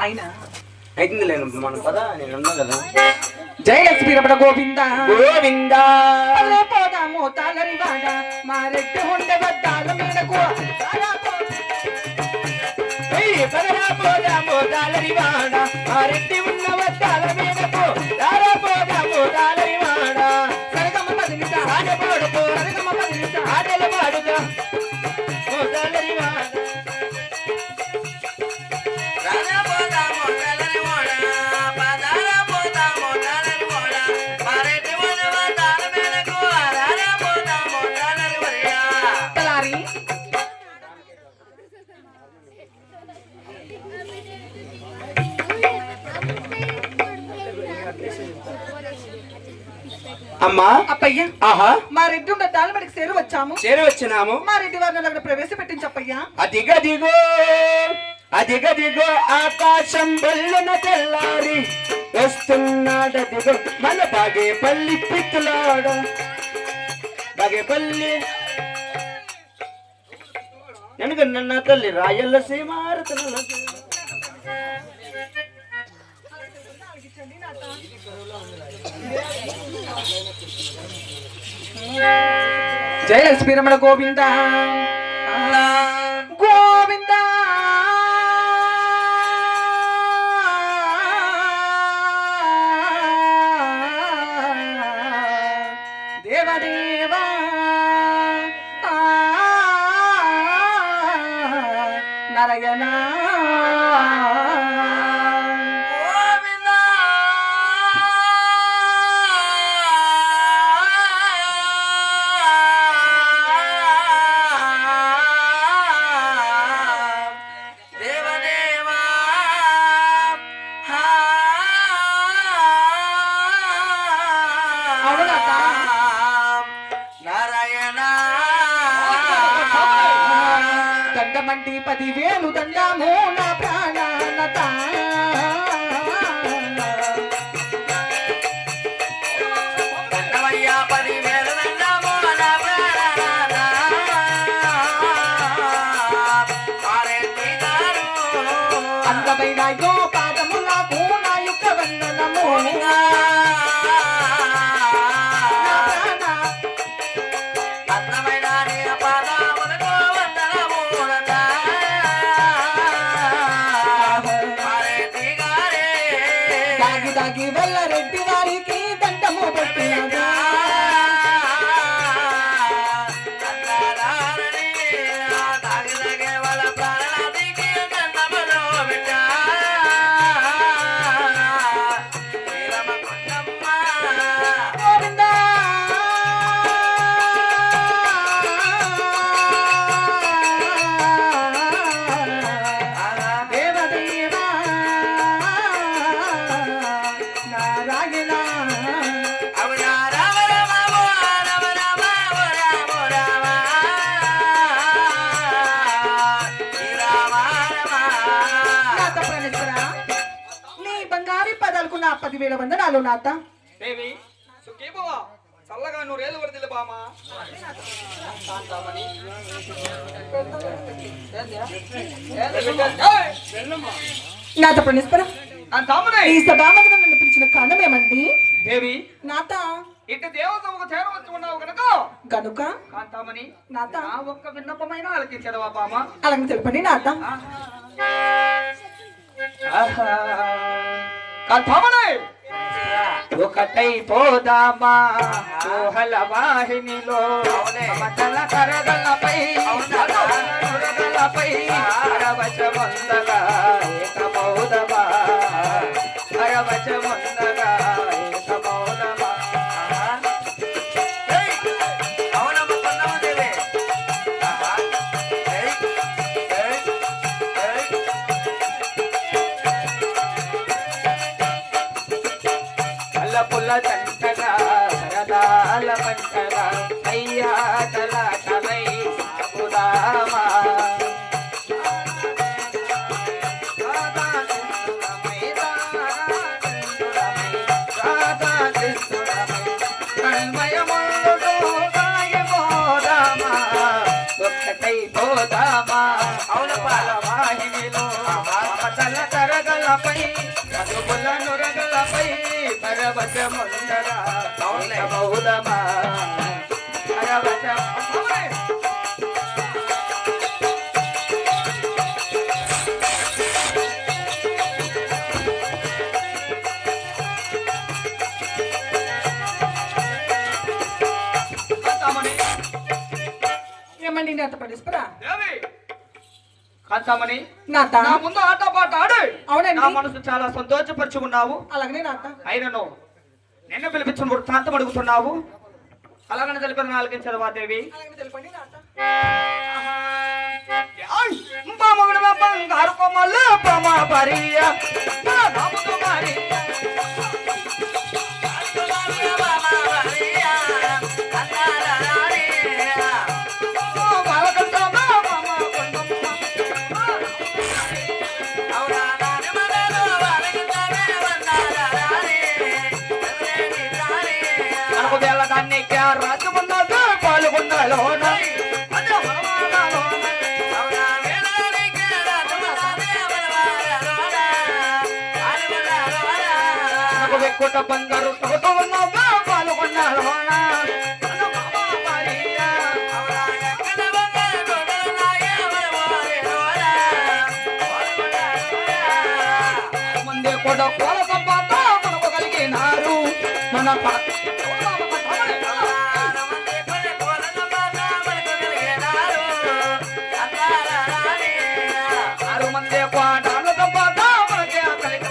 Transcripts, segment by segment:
అయినా అయితుంది లేదు మనం పద నేను ఉన్నా కదా. జయ లక్ష్మీ రమణ గోవింద గోవింద పోదాము తాళరి వాడ మారెట్టు ఉండే వద్దాల మేడకు పోదాము తాళరి వాడ మారెట్టి ఉన్న వద్దాల మేడకు పోదాము తాళరి వాడ సరగమ పదినిత ఆడపాడుకో సరగమ పదినిత ఆటల పాడుగా తాళరి వాడ అమ్మా అప్పయ్య ఆహా మా రెడ్డి ఉన్న దాల్మడికి చేరు వచ్చాము చేరి వచ్చినాము. మా రెడ్డి వారిని అక్కడ ప్రవేశపెట్టించప్పయ్యా. అదిగదిగో అదిగదిగో ఆకాశం బెల్లున తెల్లారి వస్తున్నాడదిగో మన బాగేపల్లి పిత్తులాడ బాగేపల్లి ఎందుకన్న తల్లి రాయల్ల సీమారతన జయ లక్ష్మీ రమణ గోవింద గోవింద దేవదేవా నరయణ దండమంటి 10,000 దండము నా ప్రాణానత దండమయ్యా 10,000 దండము నా ప్రాణానత ఆరెడ్డి గారు అందమైన యో పాదములకు నా యొక్క వందనము దాగి వల్ల రెడ్డి వారికి దండము పెట్టినదా నా 10,000 వందనాలు నాత. దేవి సుఖీభవ చల్లగా 100 ఏళ్ళు వరదిల్లు బామా. నాత ప్రణేశ్వర ఈ సభామందిరం నన్ను పిలిచిన కారణం ఏమండి? దేవి నాత ఇటు దేవతముకు చేరవచ్చు ఉన్నావు గనుక గనుక కాంతామణి నాత నా ఒక్క విన్నపమైన ఆలకించడవా బామా. అలాగే చెప్పండి నాత. కాంతామణి ఒకటై పోదామా కోహల వాహినిలో మమతల కరగలపై అరవచమందగా ఏకమౌదమా అరవచమందగా ఏకమౌదమా. పుల్ల తంటగా సరదాల పంటగా అయ్యా తలై సాగుదామా. ఒక్కటై పోదామా అవున పాల వాహినిలో ముందర బహుళమా అరవట ఏమండి నేత పరమేశ్వర దేవి కాంతామణి నాత నా ముందు ఆట పాట ఆడు అవునండి. నా మనసు చాలా సంతోషపరుచుకున్నావు. అలాగనే నాత అయినను నిన్ను పిలిపించిన వృత్తాంతం అడుగుతున్నావు. అలాగనే తెలిపిన ఆలకించదవా దేవి. అలాగనే తెలుపండి నాత బామగుడవ బంగారు కొమ్మలు ప్రమా పరియ నామతో మరి మనకు వెళ్ళదాన్ని రాజుకున్నది పాల్గొన్నాలో వెక్కుట బంగారు తోట ఉన్నదా పాల్గొన్నాలో ముందే కూడా కోల సంపాత మనకు కలిగినారు మన ఆరు మంది కోటాల సంపాత మనకే కలిగి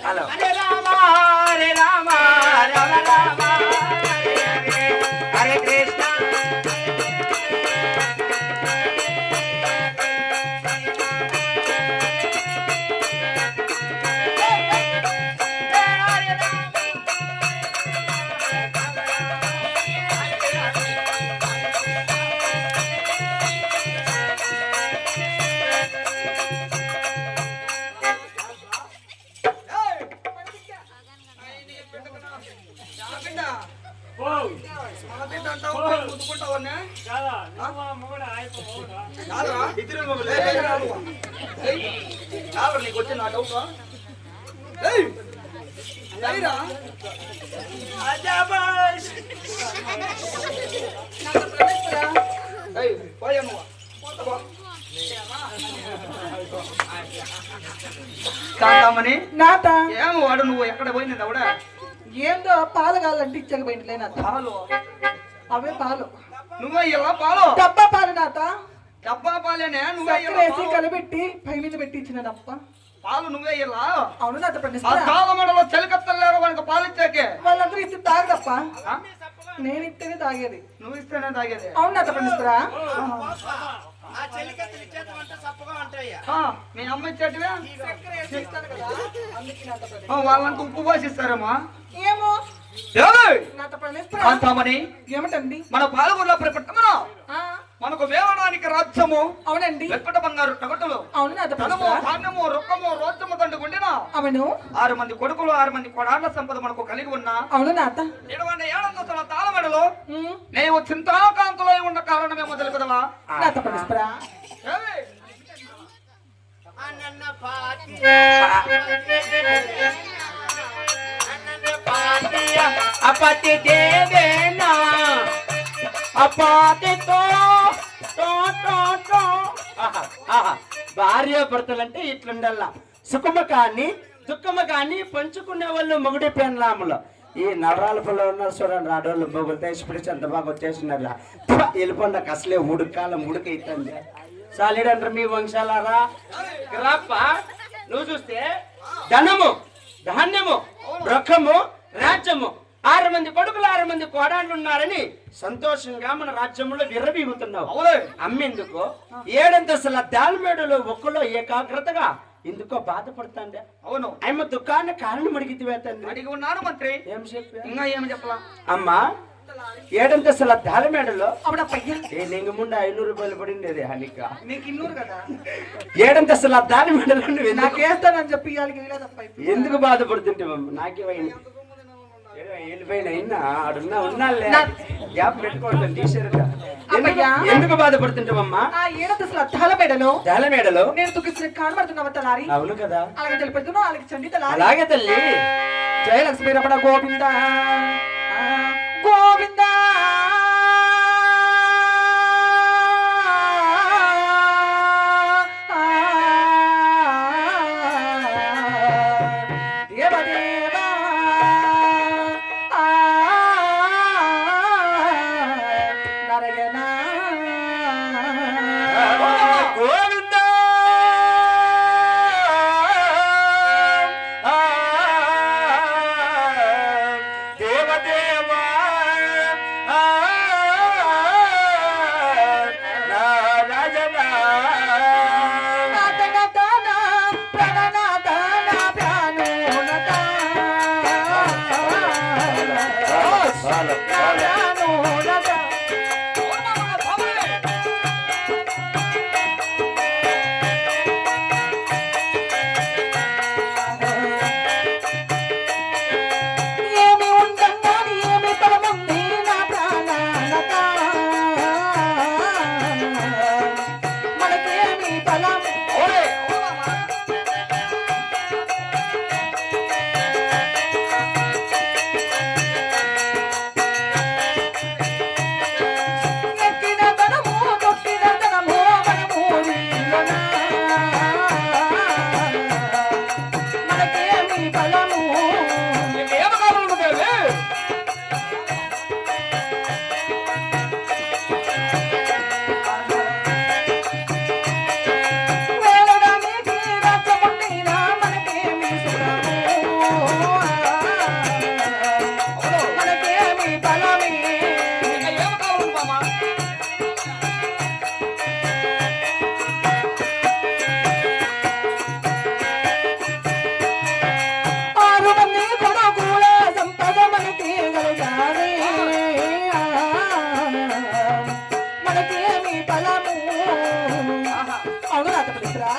హలో హరే రామ హరే రామ రామ రామ హరే కృష్ణ నీకు వచ్చిన నా డౌట్ కాంతామని నాత ఏమో వాడు నువ్వు ఎక్కడ పోయింది అవడా ఏందో పాలు కావాలంటే ఇచ్చకపోయింది నాత పాలు అవే పాలు నువ్వే ఇలా పాలు డబ్బా పాలు నాత డబ్బా పాలేనే నువ్వే చక్కెర వేసి కలిపెట్టి పై మీద పెట్టి ఇచ్చిన డబ్బా పాలు నువ్వే ఇలా అవును నాత ఆ పరమేశ్వర కాలమడలో చెలికత్తలేరు వానికి పాలు ఇచ్చాకే వాళ్ళందరూ ఇచ్చి తాగదప్ప నేను ఇస్తేనే తాగేది నువ్వు ఇస్తేనే తాగేది అవును నాత పరమేశ్వర మీ అమ్మ ఇచ్చేటివే ఇస్తాను కదా అందుకే నాత పరమేశ్వర. వాళ్ళంతా ఉప్పు పోసిస్తారేమా ఏమో ఏయ్! నాత పరమేశ్వర కాంతామణి ఏమిటండి మన పాల్గొన్న ప్రపట్టమన ఆ, మనకు వేవడానికి రాజ్యము అవునండి వెప్పట బంగారు టగటలు అవును నాత ధనము పరమేశ్వర ధాన్యము రొక్కము రోచము దండుకుండిన అవును 6 మంది కొడుకులు 6 మంది కొడాళ్ల సంపద మనకు కలిగి ఉన్న అవును నాత 700 తాళమెడలో ఉమ్, నీవు చింతాకాంతులై ఉన్న కారణమేమో తెలుపుదవా నాత పరమేశ్వర ఏయ్! అపతి దేవేనా అపాతితో భార్య భర్తలంటే ఇట్లుండల్లా సుఖమ కానీ దుఃఖమ కానీ పంచుకునే వాళ్ళు మొగుడి పెన్లాములు ఈ నవరాలపల్లో ఉన్నారు చూడండి రాడోళ్ళు మొగుడు దేశపడిచి అంత బాగా వచ్చేసినారు వెళ్ళిపోండి అసలే ఉడకాలం ఉడకైతుంది సాలిడంటారు మీ వంశాలారా గ్రాప్ప నువ్వు చూస్తే ధనము ధాన్యము రొక్కము రాజ్యము 6 మంది కొడుకులు 6 మంది కోడాళ్ళు ఉన్నారని సంతోషంగా మన రాజ్యంలో విర్రవీగుతున్నావు అవులే అమ్మెందుకు 7 అంతస్తుల దాల్మేడులో ఒక్కలో ఏకాగ్రతగా ఎందుకో బాధపడుతాండే అవును ఆయమ్మ దుఃఖాన్ని కారణం అడిగితే తండ్రి అడిగి ఉన్నాను మంత్రి ఏం చెప్పా ఇంకా ఏమి చెప్పలా అమ్మా 7 అంతస్తుల దాల్మేడలో అవునా పయ్య ఏ లింగముండ 500 రూపాయలు పడింది హనిక నీకు ఇన్నూరు కదా 7 అంతస్తుల దాల్మేడలో నువ్వు ఎందుకు నాకేస్తానని చెప్పి ఇవాళకి వీలేదప్ప ఎందుకు బాధపడుతుంటే నాకేమైంది వెళ్ళిపోయినా ఆడున్నా ఉన్నాలే నా- గ్యాప్ పెట్టుకోవడం తీసారుగా అమ్మయ్యా. ఎందుకు బాధపడుతుంటావమ్మా ఆ ఏడదశల అద్దాల మేడలో దాల మేడలో నేను తుకిసిన కానబడుతున్నావు తలారి అవును కదా అలాగే తెలిపెడుతున్నావు అలాగే చండి తలారి అలాగే తల్లి జయలక్ష్మి రమణ గోవింద గోవింద దేవదేవా నారాయణ గోవింద దేవదేవా నారాయణ నాతనతన ప్రణనాతన ప్రాణోనత ప్రాణోనత ఏమి ఉండంగాని ఏమి తలముంది నా ప్రాణానత మనకేమి బలం ఎక్కిన తనము తొక్కిన తనము మనము వీళ్ళనా. మనకేమి బలము వేలడానికి రచ్చముండిన మనకేమి సుఖము. మనకేమి బలమే ఆరు మంది కొడుకుల సంపద మనకి గలగానే మనకేమి బలము అవును రాతపడిరా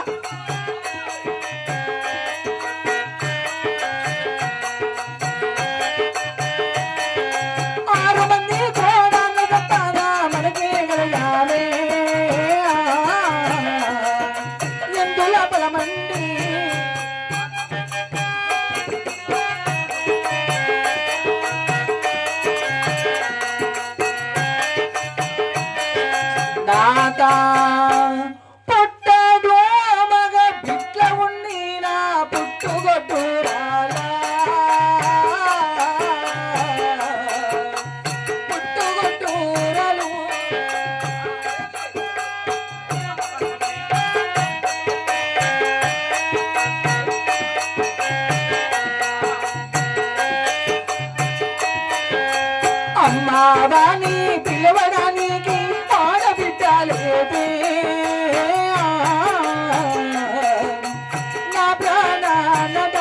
ఆరు మంది కోడాలు తప్పగా మనకి గలగానే ఎందుల బలమండి నాత పుట్టడు మగ బిట్ల ఉండి నా పుట్టుగొట్టు పుట్టుగొట్టూరలు అమ్మావాని పిలవడానికి ఆడబిడ్డలేదే నా ప్రాణానద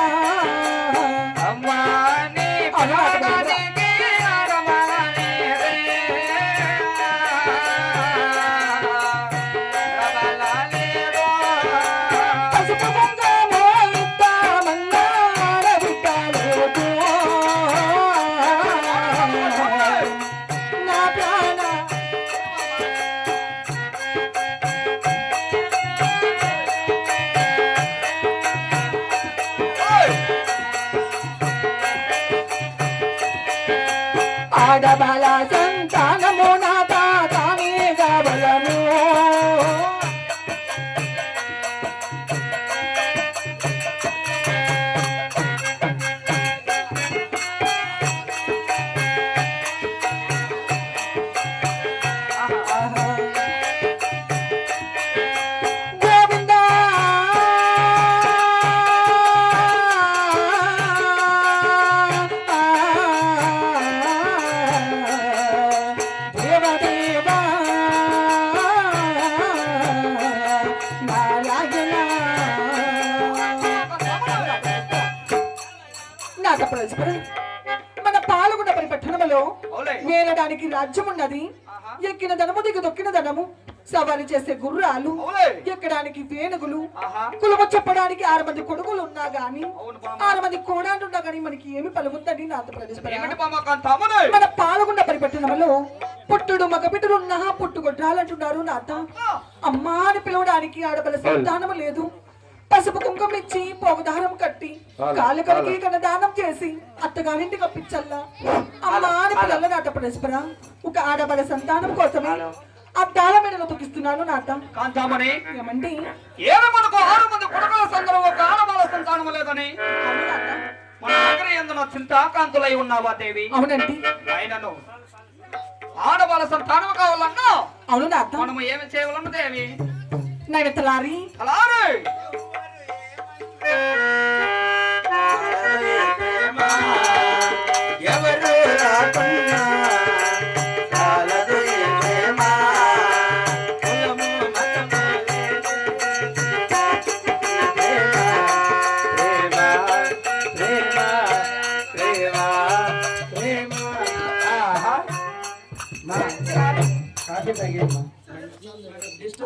అమ్మాని పిలవడానికి ఆడమగని పసుపు కుంకుమ ఇద్దామన్నా ఆడబిడ్డలేదు నా ప్రాణ ఆడబల సంతానము నా తాతామేగా బలము గోవింద దేవదేవా నారాయణ నాక పరస్పర మన పాల్గొన్న పట్టణంలో అవులే. వేలడానికి రాజ్యం ఉన్నది ఎక్కిన ధనము దిగు దొక్కిన ధనము సవారీ చేసే గుర్రాలు, అవులే. ఎక్కడానికి వేణుగులు, ఆహా. కులము చెప్పడానికి 6 మంది కొడుకులు ఉన్నా గాని, అవును బామ్మ. 6 మంది కోడాలు ఉన్నా గాని మనకి ఏమి పలుకుతుందని నాతో ప్రవేశపెడ. ఏమిటి బామ్మ కాంతామని? మన పాలగుండ పరిపట్టణంలో పుట్టుడు మగబిడ్డలున్నా పుట్టుకొట్టాలంటున్నారు నాత. అమ్మా అని పిలవడానికి ఆడపిల్ల సంతానం లేదు. పసుపు కుంకుమ ఇచ్చి పోగదారం కట్టి కాళ్ళకడికి కన్నదానం చేసి అత్తగారింటికి పంపించల్లా. అమ్మా అని పిల్లలు నాట పరస్పర ఒక ఆడబల సంతానం కోసమే అద్దాల మెడలో తొక్కిస్తున్నాను నాట. కాంతామని ఏమండి? 7 మనకు 6 మంది కొడుకుల సందర్భం ఒక ఆడవాళ్ళ సంతానం లేదని అవును నాట. మన దగ్గర ఎందున చింతాకాంతులై ఉన్నావా దేవి? అవునండి. ఆయనను ఆడవాళ్ళ సంతానం కావాలన్నా అవును నాట. మనము ఏమి చేయవలన్న దేవి? నేను తలారి అలానే ఎవరు రాకున్నా చాలదు ఈ ప్రేమ. కులము మతము లేదు. ప్రేమ, ప్రేమ, ప్రేమ, ప్రేమ. ఆహా. మా కాఫీ తాగేమ్మా.